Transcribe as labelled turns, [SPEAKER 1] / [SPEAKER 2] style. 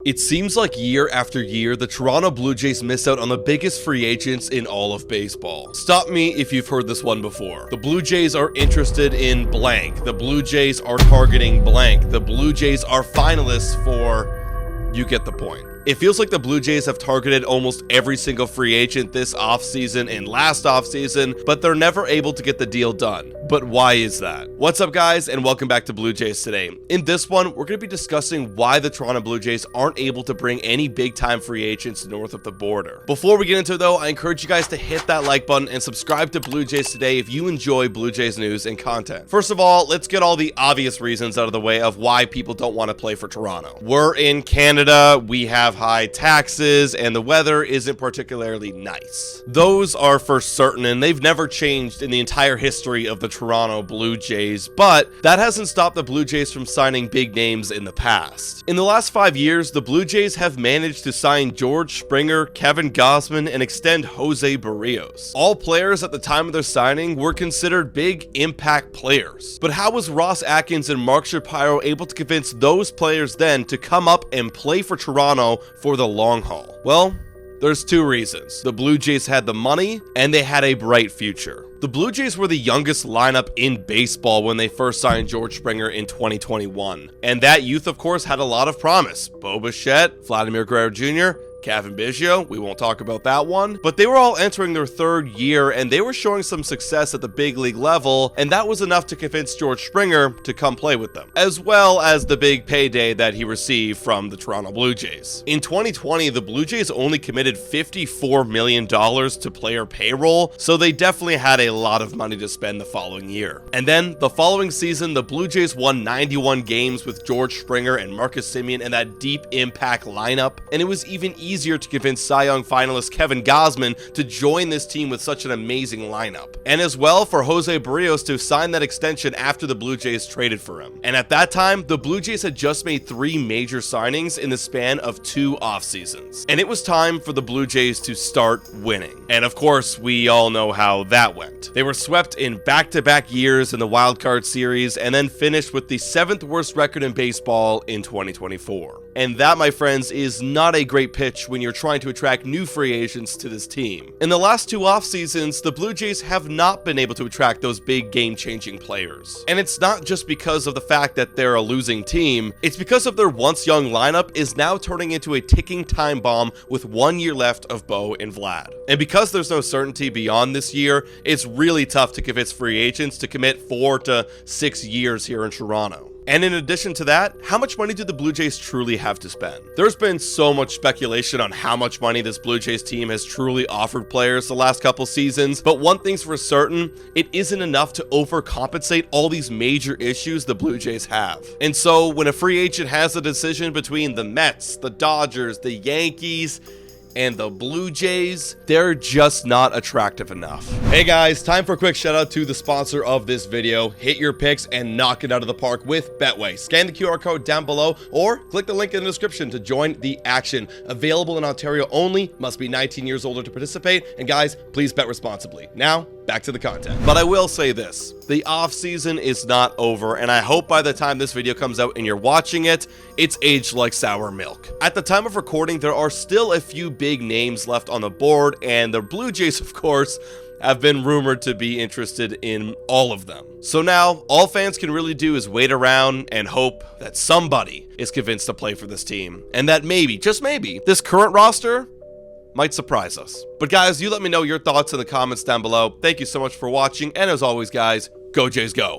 [SPEAKER 1] It seems like year after year, the Toronto Blue Jays miss out on the biggest free agents in all of baseball. Stop me if you've heard this one before. The Blue Jays are interested in blank. The Blue Jays are targeting blank. The Blue Jays are finalists for... You get the point. It feels like the Blue Jays have targeted almost every single free agent this offseason and last offseason, but they're never able to get the deal done. But why is that? What's up, guys, and welcome back to Blue Jays Today. In this one, we're going to be discussing why the Toronto Blue Jays aren't able to bring any big-time free agents north of the border. Before we get into it, though, I encourage you guys to hit that like button and subscribe to Blue Jays Today if you enjoy Blue Jays news and content. First of all, let's get all the obvious reasons out of the way of why people don't want to play for Toronto. We're in Canada, we have high taxes, and the weather isn't particularly nice. Those are for certain, and they've never changed in the entire history of the Toronto Blue Jays, but that hasn't stopped the Blue Jays from signing big names in the past. In the last 5 years, the Blue Jays have managed to sign George Springer, Kevin Gausman, and extend Jose Barrios. All players at the time of their signing were considered big impact players. But how was Ross Atkins and Mark Shapiro able to convince those players then to come up and play for Toronto for the long haul? Well, there's two reasons. The Blue Jays had the money, and they had a bright future. The Blue Jays were the youngest lineup in baseball when they first signed George Springer in 2021. And that youth, of course, had a lot of promise. Bo Bichette, Vladimir Guerrero Jr., Kevin Biggio, we won't talk about that one, but they were all entering their third year and they were showing some success at the big league level, and that was enough to convince George Springer to come play with them, as well as the big payday that he received from the Toronto Blue Jays. In 2020, the Blue Jays only committed $54 million to player payroll, so they definitely had a lot of money to spend the following year. And then the following season, the Blue Jays won 91 games with George Springer and Marcus Semien and that deep impact lineup, and it was even easier to convince Cy Young finalist Kevin Gausman to join this team with such an amazing lineup. And as well for Jose Barrios to sign that extension after the Blue Jays traded for him. And at that time, the Blue Jays had just made 3 major signings in the span of 2 off seasons. And it was time for the Blue Jays to start winning. And of course, we all know how that went. They were swept in back-to-back years in the Wild Card Series and then finished with the 7th worst record in baseball in 2024. And that, my friends, is not a great pitch when you're trying to attract new free agents to this team. In the last 2 off seasons, the Blue Jays have not been able to attract those big game-changing players. And it's not just because of the fact that they're a losing team, it's because of their once young lineup is now turning into a ticking time bomb with 1 year left of Bo and Vlad. And because there's no certainty beyond this year, it's really tough to convince free agents to commit 4 to 6 years here in Toronto. And in addition to that, how much money do the Blue Jays truly have to spend? There's been so much speculation on how much money this Blue Jays team has truly offered players the last couple seasons, but one thing's for certain, it isn't enough to overcompensate all these major issues the Blue Jays have. And so when a free agent has a decision between the Mets, the Dodgers, the Yankees, and the Blue Jays, they're just not attractive enough. Hey guys, time for a quick shout out to the sponsor of this video. Hit your picks and knock it out of the park with Betway. Scan the QR code down below or click the link in the description to join the action. Available in Ontario only, must be 19 years older to participate, and guys, please bet responsibly. Now, back to the content. But I will say this, the off season is not over, and I hope by the time this video comes out and you're watching it, it's aged like sour milk. At the time of recording, there are still a few big names left on the board, and the Blue Jays, of course, have been rumored to be interested in all of them. So now, all fans can really do is wait around and hope that somebody is convinced to play for this team, and that maybe, just maybe, this current roster might surprise us. But guys, you let me know your thoughts in the comments down below. Thank you so much for watching, and as always, guys, go Jays go!